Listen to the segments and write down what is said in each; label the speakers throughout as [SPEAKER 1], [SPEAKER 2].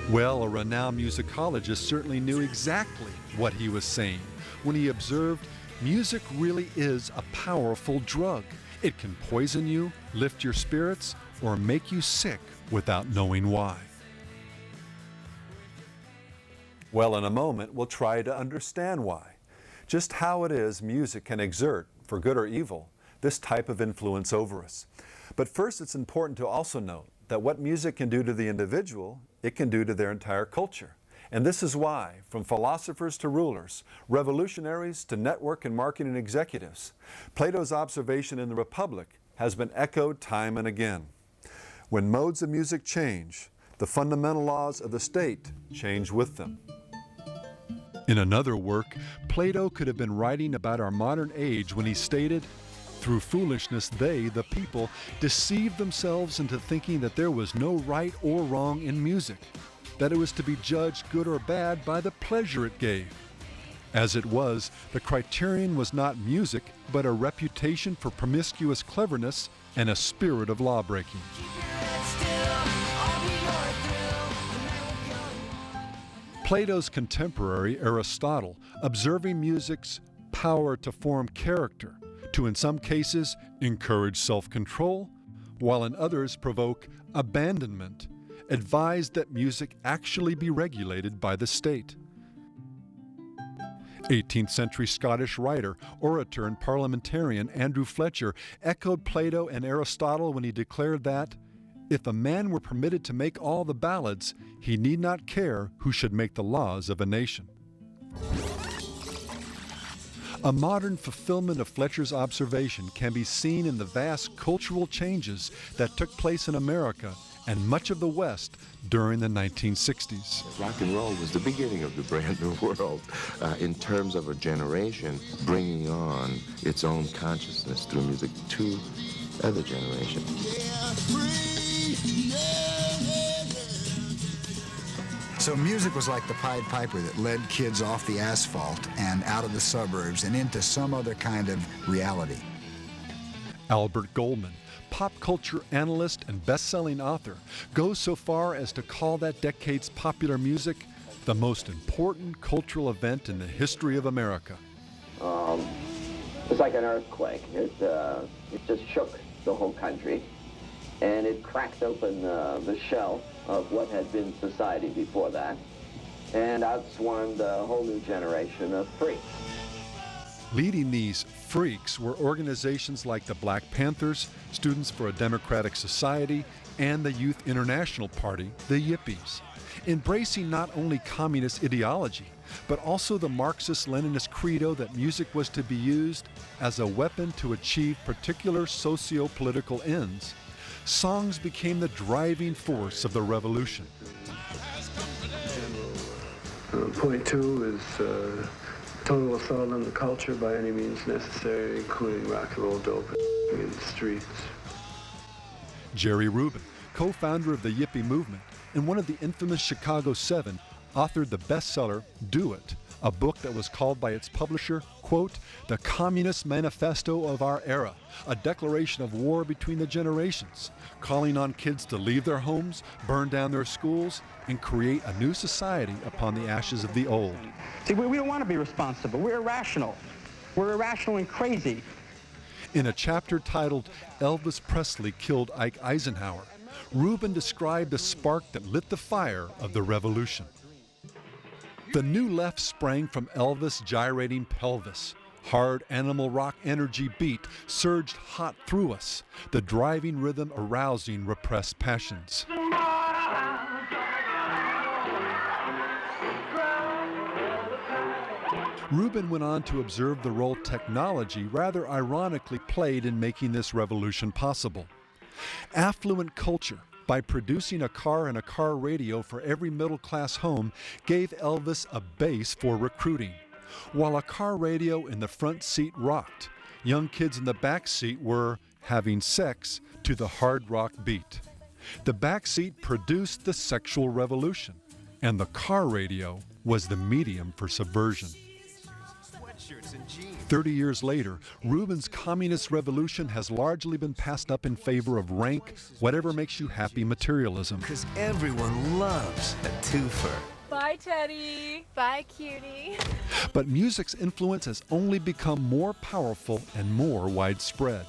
[SPEAKER 1] Well, a renowned musicologist certainly knew exactly what he was saying when he observed music really is a powerful drug. It can poison you, lift your spirits, or make you sick without knowing why. Well, in a moment, we'll try to understand why. Just how it is music can exert, for good or evil, this type of influence over us. But first, it's important to also note that what music can do to the individual, it can do to their entire culture. And this is why, from philosophers to rulers, revolutionaries to network and marketing executives, Plato's observation in the Republic has been echoed time and again. When modes of music change, the fundamental laws of the state change with them. In another work, Plato could have been writing about our modern age when he stated, "Through foolishness they, the people, deceived themselves into thinking that there was no right or wrong in music, that it was to be judged good or bad by the pleasure it gave. As it was, the criterion was not music, but a reputation for promiscuous cleverness and a spirit of lawbreaking." Plato's contemporary Aristotle, observing music's power to form character, to in some cases encourage self-control, while in others provoke abandonment, advised that music actually be regulated by the state. 18th century Scottish writer, orator, and parliamentarian Andrew Fletcher echoed Plato and Aristotle when he declared that, "If a man were permitted to make all the ballads, he need not care who should make the laws of a nation." A modern fulfillment of Fletcher's observation can be seen in the vast cultural changes that took place in America and much of the West during the 1960s.
[SPEAKER 2] Rock and roll was the beginning of the brand new world in terms of a generation bringing on its own consciousness through music to other generations.
[SPEAKER 3] So music was like the Pied Piper that led kids off the asphalt and out of the suburbs and into some other kind of reality.
[SPEAKER 1] Albert Goldman, pop culture analyst and best-selling author, goes so far as to call that decade's popular music the most important cultural event in the history of America.
[SPEAKER 4] It's like an earthquake. It just shook the whole country, and it cracked open the shell of what had been society before that, and outswarmed a whole new generation of freaks.
[SPEAKER 1] Leading these freaks were organizations like the Black Panthers, Students for a Democratic Society, and the Youth International Party, the Yippies, embracing not only communist ideology, but also the Marxist-Leninist credo that music was to be used as a weapon to achieve particular socio-political ends. Songs became the driving force of the revolution.
[SPEAKER 5] Point two is total assault on the culture by any means necessary, including rock and roll dope in the streets.
[SPEAKER 1] Jerry Rubin, co-founder of the Yippie movement and one of the infamous Chicago Seven, authored the bestseller Do It, a book that was called by its publisher, quote, "the Communist Manifesto of our era, a declaration of war between the generations, calling on kids to leave their homes, burn down their schools, and create a new society upon the ashes of the old."
[SPEAKER 6] See, we don't want to be responsible. We're irrational. We're irrational and crazy.
[SPEAKER 1] In a chapter titled Elvis Presley Killed Ike Eisenhower, Rubin described the spark that lit the fire of the revolution. The new left sprang from Elvis' gyrating pelvis. Hard animal rock energy beat surged hot through us, the driving rhythm arousing repressed passions. Rubin went on to observe the role technology rather ironically played in making this revolution possible. Affluent culture, by producing a car and a car radio for every middle-class home, gave Elvis a base for recruiting. While a car radio in the front seat rocked, young kids in the back seat were having sex to the hard rock beat. The back seat produced the sexual revolution, and the car radio was the medium for subversion.
[SPEAKER 7] Sweatshirts and jeans.
[SPEAKER 1] 30 years later, Rubin's communist revolution has largely been passed up in favor of rank, whatever makes you happy materialism.
[SPEAKER 7] Because everyone loves a twofer.
[SPEAKER 8] Bye, Teddy. Bye, cutie.
[SPEAKER 1] But music's influence has only become more powerful and more widespread.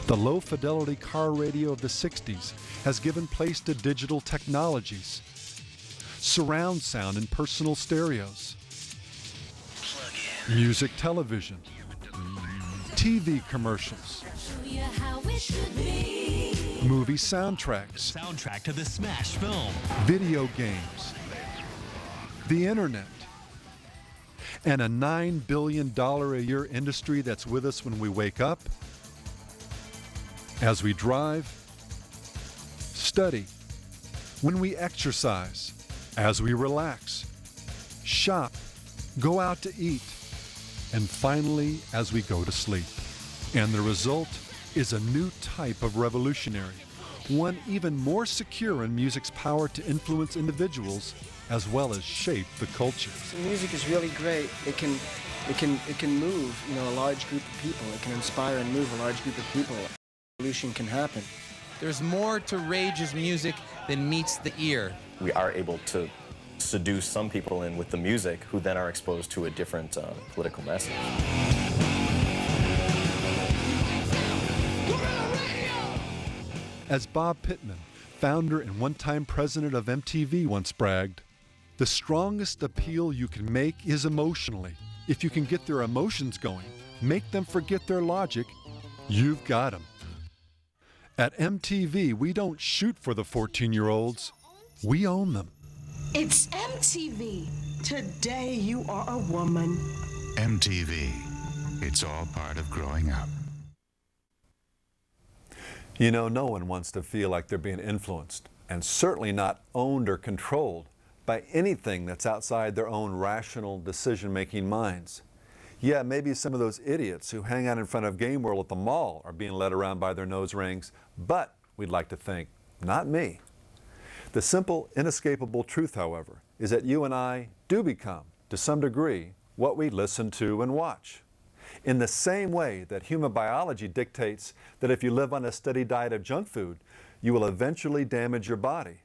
[SPEAKER 1] The low-fidelity car radio of the 60s has given place to digital technologies, surround sound and personal stereos, music television, TV commercials, movie soundtracks,
[SPEAKER 9] soundtrack to the smash film,
[SPEAKER 1] video games, the internet, and a $9 billion a year industry that's with us when we wake up, as we drive, study, when we exercise, as we relax, shop, go out to eat, and finally as we go to sleep. And the result is a new type of revolutionary, one even more secure in music's power to influence individuals as well as shape the culture.
[SPEAKER 10] So music is really great. It can move, a large group of people. It can inspire and move a large group of people. Revolution can happen.
[SPEAKER 11] There's more to Rage's music than meets the ear.
[SPEAKER 12] We are able to seduce some people in with the music who then are exposed to a different political message.
[SPEAKER 1] As Bob Pittman, founder and one-time president of MTV, once bragged, the strongest appeal you can make is emotionally. If you can get their emotions going, make them forget their logic, you've got them. At MTV, we don't shoot for the 14-year-olds, we own them.
[SPEAKER 13] It's MTV. Today you are a woman.
[SPEAKER 14] MTV. It's all part of growing up.
[SPEAKER 1] You know, no one wants to feel like they're being influenced, and certainly not owned or controlled by anything that's outside their own rational decision-making minds. Yeah, maybe some of those idiots who hang out in front of Game World at the mall are being led around by their nose rings, but we'd like to think, not me. The simple, inescapable truth, however, is that you and I do become, to some degree, what we listen to and watch. In the same way that human biology dictates that if you live on a steady diet of junk food, you will eventually damage your body.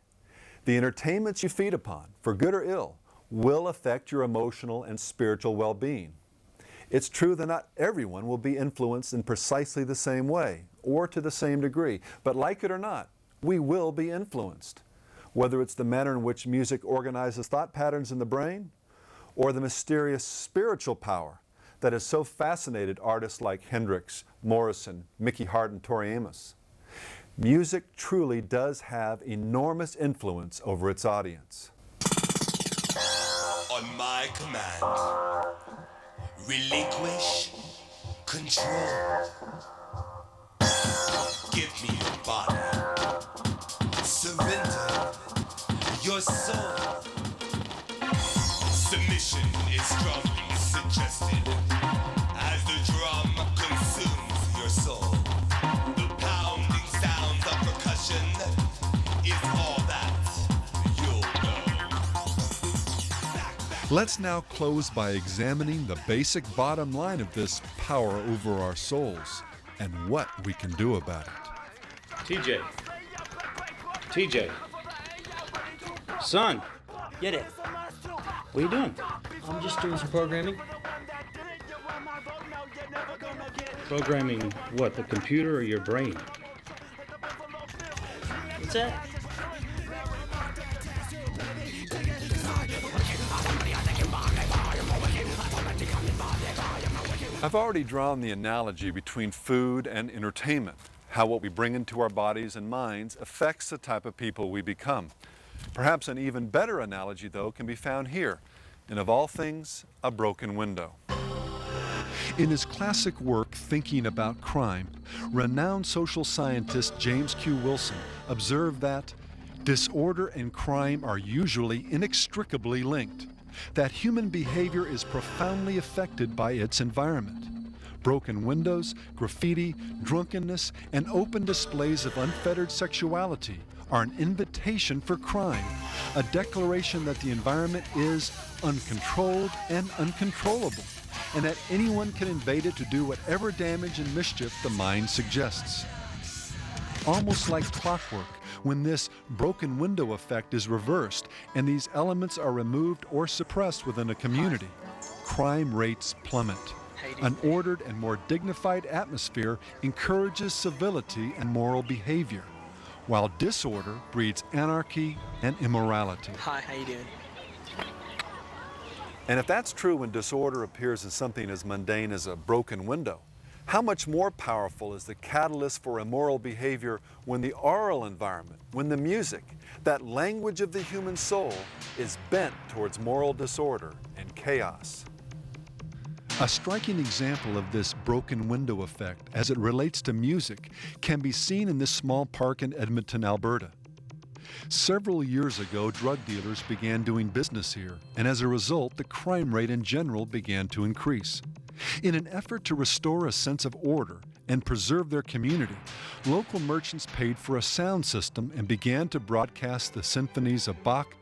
[SPEAKER 1] The entertainments you feed upon, for good or ill, will affect your emotional and spiritual well-being. It's true that not everyone will be influenced in precisely the same way or to the same degree, but like it or not, we will be influenced. Whether it's the manner in which music organizes thought patterns in the brain, or the mysterious spiritual power that has so fascinated artists like Hendrix, Morrison, Mickey Hart, and Tori Amos. Music truly does have enormous influence over its audience.
[SPEAKER 15] On my command, relinquish control. Give me your body. Surrender your soul. Submission is strongly suggested as the drum consumes your soul. The pounding sounds of percussion is all that you'll know.
[SPEAKER 1] Let's now close by examining the basic bottom line of this power over our souls and what we can do about it.
[SPEAKER 6] TJ. Son.
[SPEAKER 16] Get it.
[SPEAKER 6] What are you doing?
[SPEAKER 16] I'm just doing some programming.
[SPEAKER 6] Programming what, the computer or your brain?
[SPEAKER 16] What's that?
[SPEAKER 1] I've already drawn the analogy between food and entertainment, how what we bring into our bodies and minds affects the type of people we become. Perhaps an even better analogy, though, can be found here, in of all things, A Broken Window. In his classic work, Thinking About Crime, renowned social scientist James Q. Wilson observed that disorder and crime are usually inextricably linked, that human behavior is profoundly affected by its environment. Broken windows, graffiti, drunkenness, and open displays of unfettered sexuality are an invitation for crime, a declaration that the environment is uncontrolled and uncontrollable, and that anyone can invade it to do whatever damage and mischief the mind suggests. Almost like clockwork, when this broken window effect is reversed and these elements are removed or suppressed within a community, crime rates plummet. An ordered and more dignified atmosphere encourages civility and moral behavior, while disorder breeds anarchy and immorality.
[SPEAKER 16] Hi, how you doing?
[SPEAKER 1] And if that's true when disorder appears as something as mundane as a broken window, how much more powerful is the catalyst for immoral behavior when the oral environment, when the music, that language of the human soul, is bent towards moral disorder and chaos? A striking example of this broken window effect as it relates to music can be seen in this small park in Edmonton, Alberta. Several years ago, drug dealers began doing business here, and as a result, the crime rate in general began to increase. In an effort to restore a sense of order and preserve their community, local merchants paid for a sound system and began to broadcast the symphonies of Bach,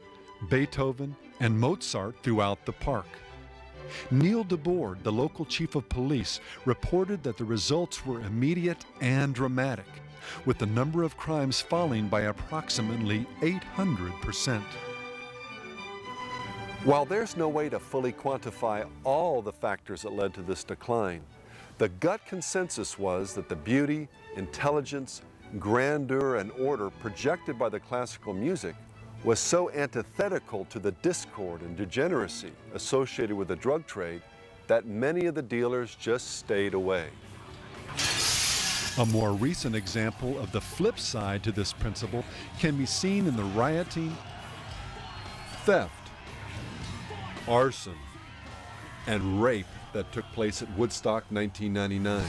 [SPEAKER 1] Beethoven, and Mozart throughout the park. Neil DeBoard, the local chief of police, reported that the results were immediate and dramatic, with the number of crimes falling by approximately 800%. While there's no way to fully quantify all the factors that led to this decline, the gut consensus was that the beauty, intelligence, grandeur, and order projected by the classical music was so antithetical to the discord and degeneracy associated with the drug trade that many of the dealers just stayed away. A more recent example of the flip side to this principle can be seen in the rioting, theft, arson, and rape that took place at Woodstock 1999.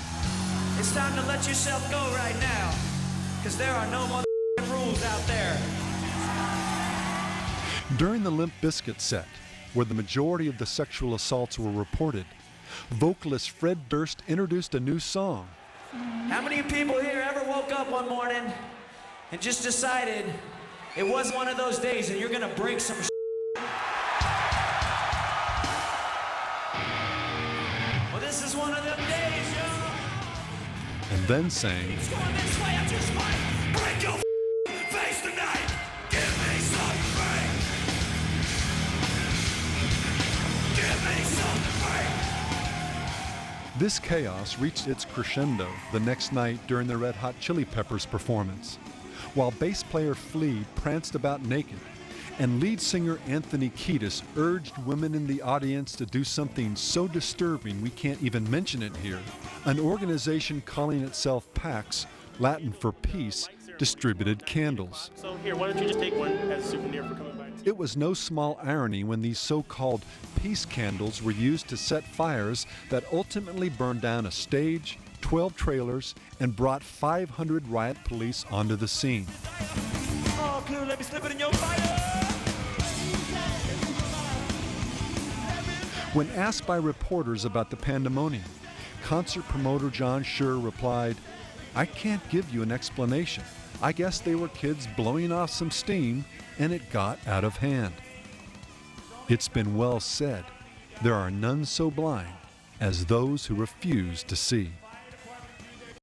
[SPEAKER 17] It's time to let yourself go right now, because there are no more rules out there.
[SPEAKER 1] During the Limp Bizkit set, where the majority of the sexual assaults were reported, vocalist Fred Durst introduced a new song.
[SPEAKER 17] How many people here ever woke up one morning and just decided it was one of those days and you're gonna break some Well, this is one of them days, yo.
[SPEAKER 1] And then sang,
[SPEAKER 17] It's going this way, I just might break your face tonight. Give me something free. Give me something free.
[SPEAKER 1] This chaos reached its crescendo the next night during the Red Hot Chili Peppers performance, while bass player Flea pranced about naked, and lead singer Anthony Kiedis urged women in the audience to do something so disturbing we can't even mention it here. An organization calling itself PAX, Latin for peace, distributed candles.
[SPEAKER 18] So here, why don't you just take one as a souvenir for coming by?
[SPEAKER 1] It was no small irony when these so-called peace candles were used to set fires that ultimately burned down a stage, 12 trailers, and brought 500 riot police onto the scene.
[SPEAKER 17] Oh, Clue, let me slip it in your fire.
[SPEAKER 1] When asked by reporters about the pandemonium, concert promoter John Schur replied, "I can't give you an explanation. I guess they were kids blowing off some steam and it got out of hand." It's been well said, there are none so blind as those who refuse to see.